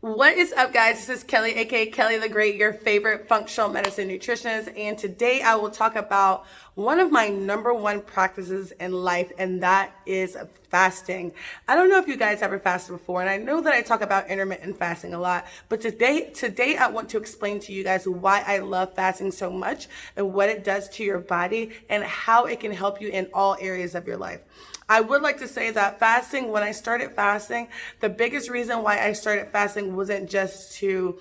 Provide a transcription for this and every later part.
What is up, guys? This is Kelley, aka Kelley the Great, your favorite functional medicine nutritionist, and today I will talk about one of my number one practices in life, and that is fasting. I don't know if you guys ever fasted before, and I know that I talk about intermittent fasting a lot, but today I want to explain to you guys why I love fasting so much and what it does to your body and how it can help you in all areas of your life. I would like to say that fasting, when I started fasting, the biggest reason why I started fasting wasn't just to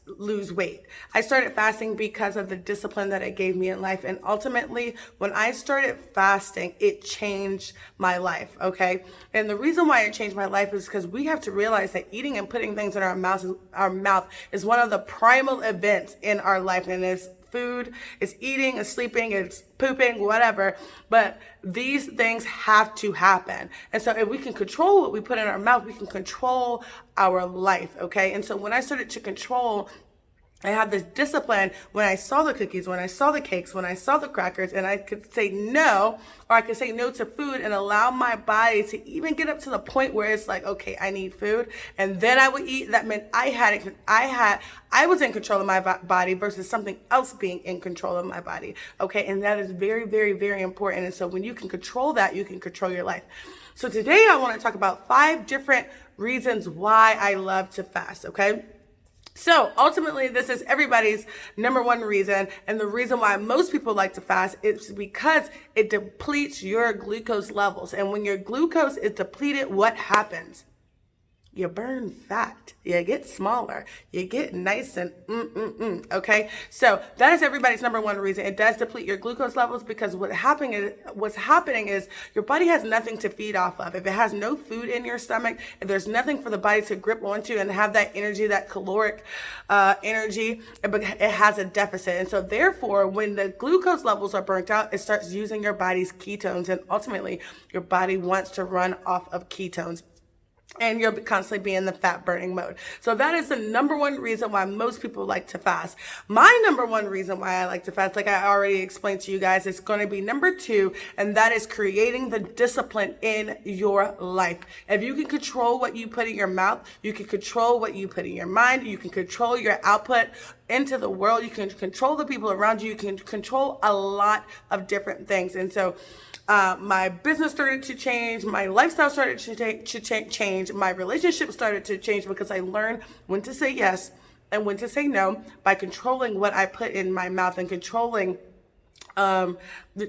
lose weight. I started fasting because of the discipline that it gave me in life. And ultimately, when I started fasting, it changed my life, okay? And the reason why it changed my life is because we have to realize that eating and putting things in our mouth is one of the primal events in our life. And it's food, it's eating, it's sleeping, it's pooping, whatever. But these things have to happen. And so if we can control what we put in our mouth, we can control our life, okay? And so when I started to control, I had this discipline when I saw the cookies, when I saw the cakes, when I saw the crackers, and I could say no, or I could say no to food and allow my body to even get up to the point where it's like, okay, I need food. And then I would eat. That meant I was in control of my body versus something else being in control of my body. Okay. And that is very, very, very important. And so when you can control that, you can control your life. So today I want to talk about 5 different reasons why I love to fast. Okay. So ultimately, this is everybody's number one reason. And the reason why most people like to fast is because it depletes your glucose levels. And when your glucose is depleted, what happens? You burn fat, you get smaller, you get nice and okay? So that is everybody's number one reason. It does deplete your glucose levels because what's happening is your body has nothing to feed off of. If it has no food in your stomach, if there's nothing for the body to grip onto and have that energy, that caloric energy, it has a deficit. And so therefore, when the glucose levels are burnt out, it starts using your body's ketones, and ultimately your body wants to run off of ketones. And you'll constantly be in the fat burning mode. So that is the number one reason why most people like to fast. My number one reason why I like to fast, like I already explained to you guys, is going to be number 2, and that is creating the discipline in your life. If you can control what you put in your mouth, you can control what you put in your mind, you can control your output into the world, you can control the people around you, you can control a lot of different things. And so my business started to change, my lifestyle started to change, my relationship started to change because I learned when to say yes and when to say no by controlling what I put in my mouth and controlling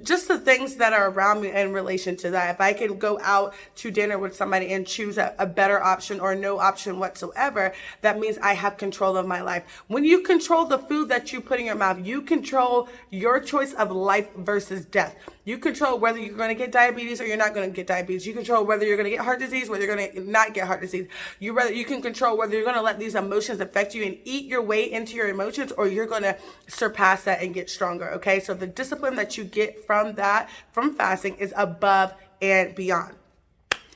just the things that are around me in relation to that. If I can go out to dinner with somebody and choose a better option or no option whatsoever, that means I have control of my life. When you control the food that you put in your mouth, you control your choice of life versus death. You control whether you're going to get diabetes or you're not going to get diabetes. You control whether you're going to get heart disease, whether you're going to not get heart disease. You can control whether you're going to let these emotions affect you and eat your way into your emotions, or you're going to surpass that and get stronger. Okay. So the discipline that you get from fasting is above and beyond.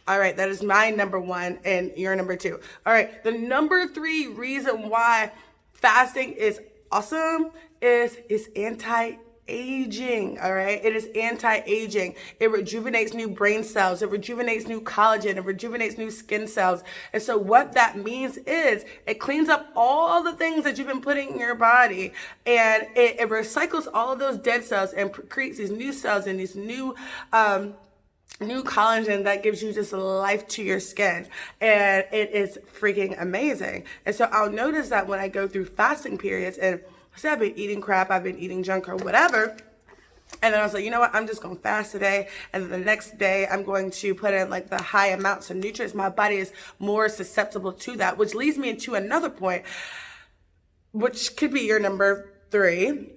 All right. That is my number 1 and your number 2. All right. The number 3 reason why fasting is awesome is it's anti-aging. All right. It is anti-aging. It rejuvenates new brain cells. It rejuvenates new collagen. It rejuvenates new skin cells. And so what that means is it cleans up all the things that you've been putting in your body, and it recycles all of those dead cells and creates these new cells and these new collagen that gives you just life to your skin. And it is freaking amazing. And so I'll notice that when I go through fasting periods, and say I've been eating crap, I've been eating junk or whatever, and then I was like, you know what, I'm just going to fast today, and then the next day I'm going to put in like the high amounts of nutrients. My body is more susceptible to that, which leads me into another point, which could be your number 3,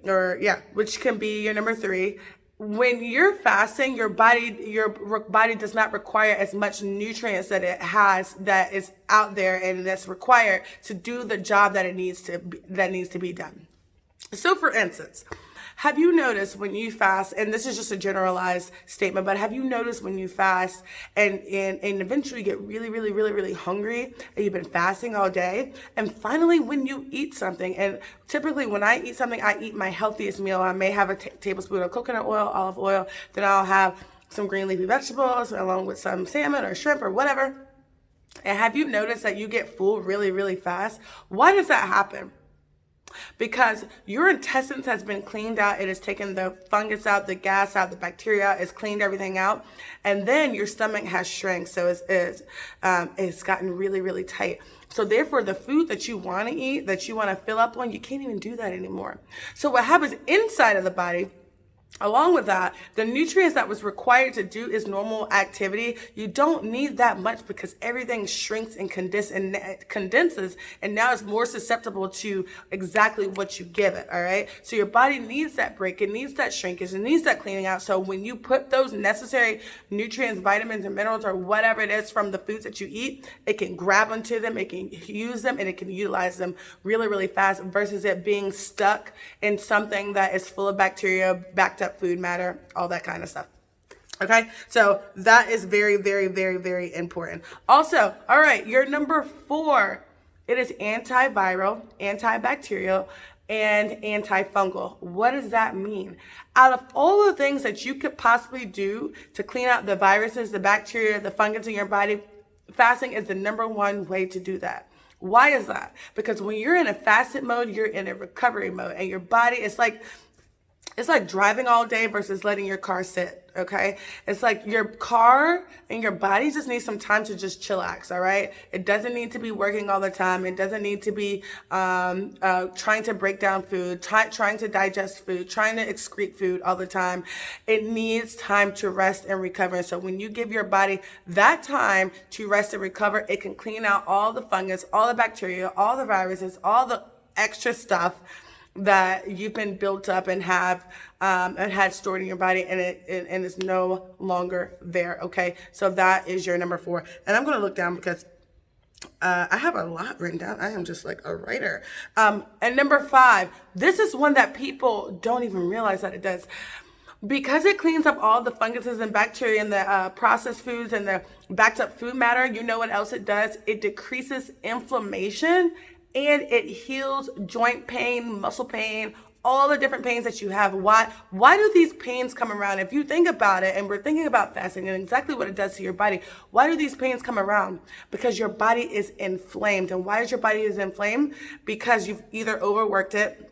which can be your number 3. When you're fasting, your body does not require as much nutrients that it has, that is out there and that's required to do the job that needs to be done. So for instance, have you noticed when you fast, and this is just a generalized statement, but have you noticed when you fast and eventually get really, really, really, really hungry, and you've been fasting all day, and finally when you eat something, and typically when I eat something, I eat my healthiest meal. I may have a tablespoon of coconut oil, olive oil, then I'll have some green leafy vegetables along with some salmon or shrimp or whatever. And have you noticed that you get full really, really fast? Why does that happen? Because your intestines has been cleaned out. It has taken the fungus out, the gas out, the bacteria out. It's cleaned everything out. And then your stomach has shrank. So it's gotten really, really tight. So therefore, the food that you want to eat, that you want to fill up on, you can't even do that anymore. So what happens inside of the body, along with that, the nutrients that was required to do its normal activity, you don't need that much because everything shrinks and condenses, and now it's more susceptible to exactly what you give it, all right? So your body needs that break, it needs that shrinkage, it needs that cleaning out. So when you put those necessary nutrients, vitamins, and minerals, or whatever it is from the foods that you eat, it can grab onto them, it can use them, and it can utilize them really, really fast versus it being stuck in something that is full of bacteria, backed up food matter, all that kind of stuff. Okay, so that is very, very, very, very important. Also, all right, your number 4, it is antiviral, antibacterial, and antifungal. What does that mean? Out of all the things that you could possibly do to clean out the viruses, the bacteria, the fungus in your body, fasting is the number 1 way to do that. Why is that? Because when you're in a fasted mode, you're in a recovery mode, and your body is like, it's like driving all day versus letting your car sit, okay? It's like your car and your body just needs some time to just chillax, all right? It doesn't need to be working all the time. It doesn't need to be trying to break down food, trying to digest food, trying to excrete food all the time. It needs time to rest and recover. And so when you give your body that time to rest and recover, it can clean out all the fungus, all the bacteria, all the viruses, all the extra stuff that you've been built up and have and had stored in your body, and it's no longer there. Okay, so that is your number 4. And I'm going to look down because I have a lot written down. I am just like a writer. And number 5, this is one that people don't even realize that it does. Because it cleans up all the funguses and bacteria and the processed foods and the backed up food matter, you know what else it does? It decreases inflammation, and it heals joint pain, muscle pain, all the different pains that you have. Why do these pains come around? If you think about it, and we're thinking about fasting and exactly what it does to your body, why do these pains come around? Because your body is inflamed. And why is your body is inflamed? Because you've either overworked it,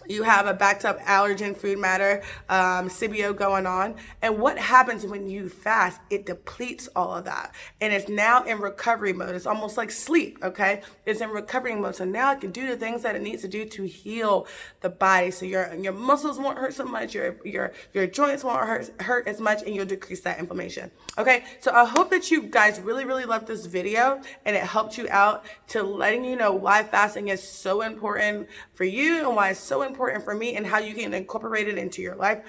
you have a backed up allergen food matter, SIBO going on. And what happens when you fast? It depletes all of that. And it's now in recovery mode. It's almost like sleep, okay? It's in recovery mode. So now it can do the things that it needs to do to heal the body. So your muscles won't hurt so much, your joints won't hurt as much, and you'll decrease that inflammation. Okay, so I hope that you guys really, really loved this video and it helped you out to letting you know why fasting is so important for you and why it's so important for me and how you can incorporate it into your life.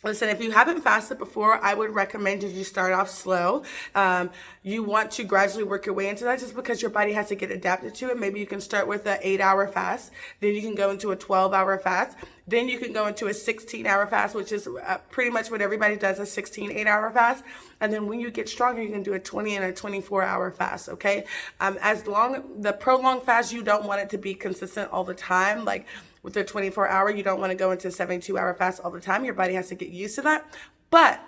Listen, if you haven't fasted before, I would recommend that you start off slow. You want to gradually work your way into that just because your body has to get adapted to it. Maybe you can start with an 8-hour fast. Then you can go into a 12-hour fast. Then you can go into a 16-hour fast, which is pretty much what everybody does, a 16 8-hour fast. And then when you get stronger, you can do a 20 and a 24-hour fast, okay? The prolonged fast, you don't want it to be consistent all the time. Like with the 24-hour, you don't want to go into a 72-hour fast all the time. Your body has to get used to that. But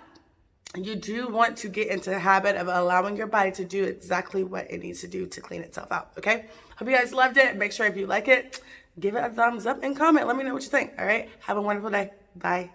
you do want to get into the habit of allowing your body to do exactly what it needs to do to clean itself out, okay? Hope you guys loved it. Make sure if you like it, give it a thumbs up and comment. Let me know what you think, all right? Have a wonderful day. Bye.